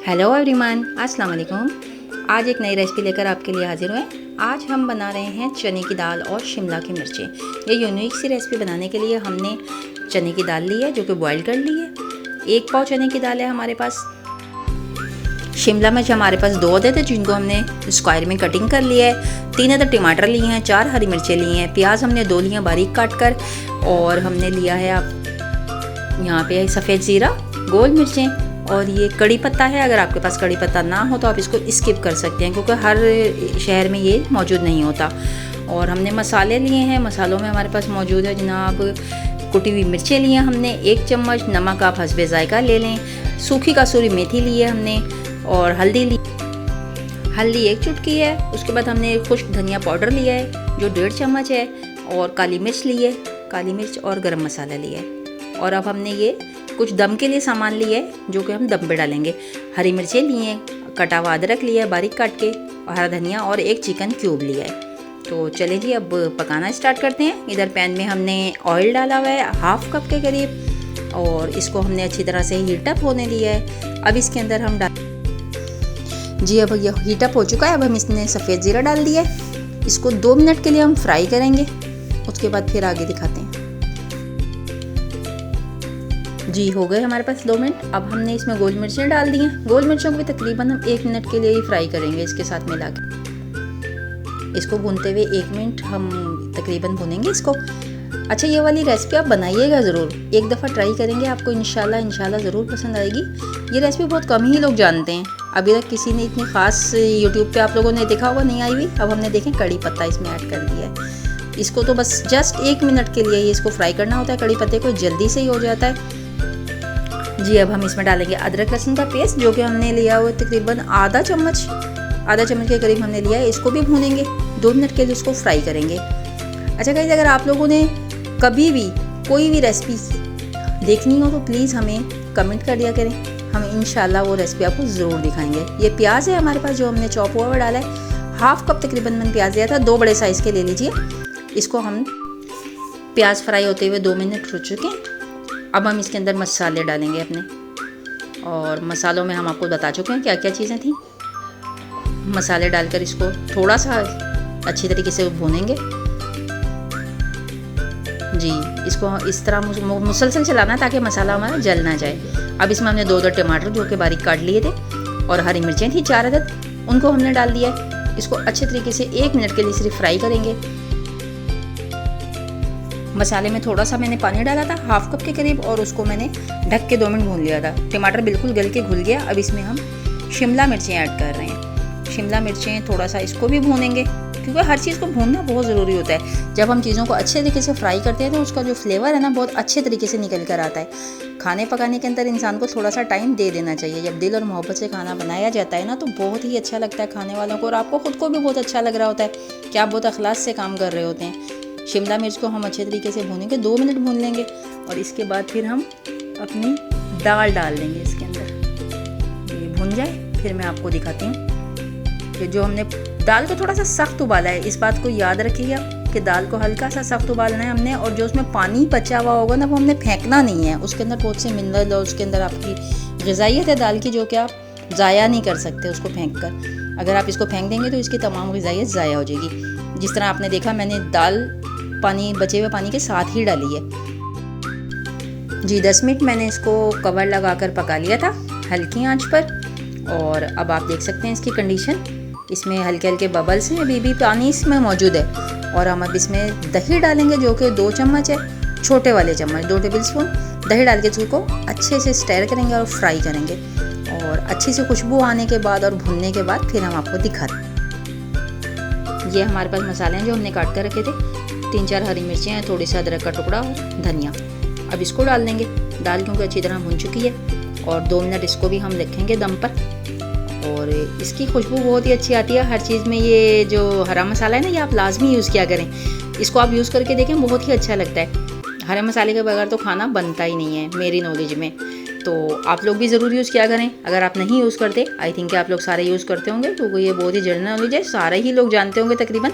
Hello everyone, अस्सलाम वालेकुम। आज एक नई रेसिपी लेकर आपके लिए हाजिर हुए। आज हम बना रहे हैं चने की दाल और शिमला की मिर्चें। ये यूनिक सी रेसिपी बनाने के लिए हमने चने की दाल ली है जो कि बॉईल कर ली है। 1 पाव चने की दाल है हमारे पास। शिमला मिर्च हमारे पास 2 अदद थे जिनको हमने स्क्वायर में कटिंग कर लिया है। 3 अदद टमाटर लिए हैं, 4 हरी मिर्चें ली हैं, प्याज हमने 2 लिए हैं बारीक काट कर, और हमने लिया है आप यहाँ पे सफ़ेद ज़ीरा, गोल मिर्चें और ये कड़ी पत्ता है। अगर आपके पास कड़ी पत्ता ना हो तो आप इसको स्किप कर सकते हैं क्योंकि हर शहर में ये मौजूद नहीं होता। और हमने मसाले लिए हैं। मसालों में हमारे पास मौजूद है जनाब कुटी हुई मिर्चें लिए हैं हमने, 1 चम्मच, नमक आप हस्बे ज़ायका ले लें, सूखी कसूरी मेथी ली है हमने, और हल्दी 1 चुटकी है। उसके बाद हमने खुश्क धनिया पाउडर लिया है जो 1.5 चम्मच है, और काली मिर्च ली है, काली मिर्च और गरम मसाला लिया है। और अब हमने ये कुछ दम के लिए सामान लिया है जो कि हम दम पे डालेंगे। हरी मिर्चें लिए हैं, कटा हुआ अदरक लिया है बारीक काट के, और हरा धनिया, और 1 चिकन क्यूब लिया है। तो चलें जी अब पकाना स्टार्ट करते हैं। इधर पैन में हमने ऑयल डाला हुआ है 1/2 कप के करीब, और इसको हमने अच्छी तरह से हीटअप होने दिया है। अब इसके अंदर हम जी अब ये हीटअप हो चुका है। अब हम इसमें सफ़ेद ज़ीरा डाल दिया है। इसको 2 मिनट के लिए हम फ्राई करेंगे, उसके बाद फिर आगे दिखाते हैं। जी हो गए हमारे पास 2 मिनट। अब हमने इसमें गोल मिर्चें डाल दी हैं। गोल मिर्चों को भी तकरीबन हम 1 मिनट के लिए ही फ्राई करेंगे इसके साथ मिला के। इसको भूनते हुए 1 मिनट हम तकरीबन भूनेंगे इसको। अच्छा, ये वाली रेसिपी आप बनाइएगा ज़रूर, एक दफ़ा ट्राई करेंगे, आपको इंशाल्लाह ज़रूर पसंद आएगी। ये रेसिपी बहुत कम ही लोग जानते हैं, अभी तक किसी ने इतनी ख़ास यूट्यूब पे आप लोगों ने देखा होगा नहीं आई हुई। अब हमने देखें कड़ी पत्ता इसमें ऐड कर दिया है। इसको तो बस जस्ट 1 मिनट के लिए ही इसको फ्राई करना होता है। कड़ी पत्ते को जल्दी से ही हो जाता है। जी अब हम इसमें डालेंगे अदरक लहसुन का पेस्ट जो कि हमने लिया हुआ तकरीबन आधा चम्मच के करीब हमने लिया है। इसको भी भूनेंगे 2 मिनट के लिए, इसको फ्राई करेंगे। अच्छा गाइस, अगर आप लोगों ने कभी भी कोई भी रेसिपी देखनी हो तो प्लीज़ हमें कमेंट कर दिया करें, हम इंशाल्लाह वो रेसिपी आपको ज़रूर दिखाएंगे। ये प्याज है हमारे पास जो हमने चॉप हुआ डाला है, 1/2 कप तकरीबन मैंने प्याज दिया था, 2 बड़े साइज़ के ले लीजिए। इसको हम प्याज फ्राई होते हुए 2 मिनट हो चुके हैं। अब हम इसके अंदर मसाले डालेंगे अपने, और मसालों में हम आपको बता चुके हैं क्या क्या चीज़ें थी। मसाले डालकर इसको थोड़ा सा अच्छी तरीके से भूनेंगे। जी इसको इस तरह मुसलसल चलाना है ताकि मसाला हमारा जल ना जाए। अब इसमें हमने 2 टमाटर जो कि बारीक काट लिए थे, और हरी मिर्चें थी 4 अदद, उनको हमने डाल दिया है। इसको अच्छे तरीके से 1 मिनट के लिए सिर्फ फ्राई करेंगे। मसाले में थोड़ा सा मैंने पानी डाला था 1/2 कप के करीब, और उसको मैंने ढक के 2 मिनट भून लिया था। टमाटर बिल्कुल गल के घुल गया। अब इसमें हम शिमला मिर्चें ऐड कर रहे हैं। शिमला मिर्चें थोड़ा सा इसको भी भूनेंगे क्योंकि हर चीज़ को भूनना बहुत ज़रूरी होता है। जब हम चीज़ों को अच्छे तरीके से फ्राई करते हैं तो उसका जो फ्लेवर है ना बहुत अच्छे तरीके से निकल कर आता है। खाने पकाने के अंदर इंसान को थोड़ा सा टाइम दे देना चाहिए। जब दिल और मोहब्बत से खाना बनाया जाता है ना तो बहुत ही अच्छा लगता है खाने वालों को, और आपको ख़ुद को भी बहुत अच्छा लग रहा होता है कि आप बहुत अखलास से काम कर रहे होते हैं। शिमला मिर्च को हम अच्छे तरीके से भूनेंगे, 2 मिनट भून लेंगे, और इसके बाद फिर हम अपनी दाल डाल देंगे इसके अंदर। ये भून जाए फिर मैं आपको दिखाती हूँ कि जो हमने दाल को थोड़ा सा सख्त उबाला है। इस बात को याद रखिएगा कि दाल को हल्का सा सख्त उबालना है हमने, और जो उसमें पानी बचा हुआ होगा ना वो हमने फेंकना नहीं है। उसके अंदर बहुत से मिनरल और उसके अंदर आपकी ग़िज़ाइयत है दाल की जो कि आप ज़ाया नहीं कर सकते उसको फेंक कर। अगर आप इसको फेंक देंगे तो इसकी तमाम ग़िज़ाइयत ज़ाया हो जाएगी। जिस तरह आपने देखा मैंने दाल बचे हुए पानी के साथ ही डाली है। जी 10 मिनट मैंने इसको कवर लगाकर पका लिया था हल्की आंच पर, और अब आप देख सकते हैं इसकी कंडीशन। इसमें हल्के हल्के बबल्स हैं, अभी भी पानी इसमें मौजूद है। और हम अब इसमें दही डालेंगे जो कि 2 चम्मच है, छोटे वाले चम्मच 2 टेबल स्पून दही डाल के इसको अच्छे से स्टर करेंगे और फ्राई करेंगे। और अच्छी से खुशबू आने के बाद और भुनने के बाद फिर हम आपको दिखाते हैं। ये हमारे पास मसाले हैं जो हमने काट कर रखे थे। 3-4 हरी मिर्चें हैं, थोड़ी सा अदरक का टुकड़ा और धनिया। अब इसको डाल देंगे। दाल क्योंकि अच्छी तरह भुन चुकी है, और 2 मिनट इसको भी हम रखेंगे दम पर, और इसकी खुशबू बहुत ही अच्छी आती है हर चीज़ में। ये जो हरा मसाला है ना ये आप लाजमी यूज़ किया करें, इसको आप यूज़ करके देखें, बहुत ही अच्छा लगता है। हरे मसाले के बगैर तो खाना बनता ही नहीं है मेरी नॉलेज में, तो आप लोग भी ज़रूर यूज़ किया करें। अगर आप नहीं यूज़ करते, आई थिंक आप लोग सारे यूज़ करते होंगे क्योंकि ये बहुत ही जनरल नॉलेज है, सारे ही लोग जानते होंगे तकरीबन।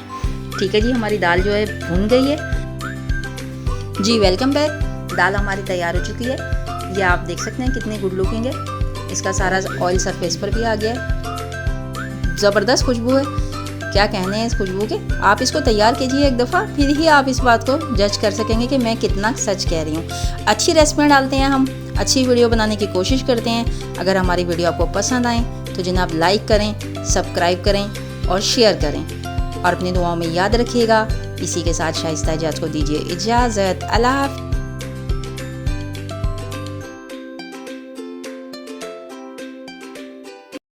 ठीक है जी, हमारी दाल जो है भुन गई है। जी वेलकम बैक। दाल हमारी तैयार हो चुकी है। ये आप देख सकते हैं कितनी गुड लुकिंग है। इसका सारा ऑयल सरफेस पर भी आ गया है। ज़बरदस्त खुशबू है, क्या कहने हैं इस खुशबू के। आप इसको तैयार कीजिए एक दफ़ा, फिर ही आप इस बात को जज कर सकेंगे कि मैं कितना सच कह रही हूँ। अच्छी रेसिपी डालते हैं हम, अच्छी वीडियो बनाने की कोशिश करते हैं। अगर हमारी वीडियो आपको पसंद आए तो जनाब लाइक करें, सब्सक्राइब करें और शेयर करें, और अपनी दुआओं में याद रखिएगा। इसी के साथ शाइस्ता इजाज़त को दीजिए इजाज़त। अल्लाह हाफ़िज़।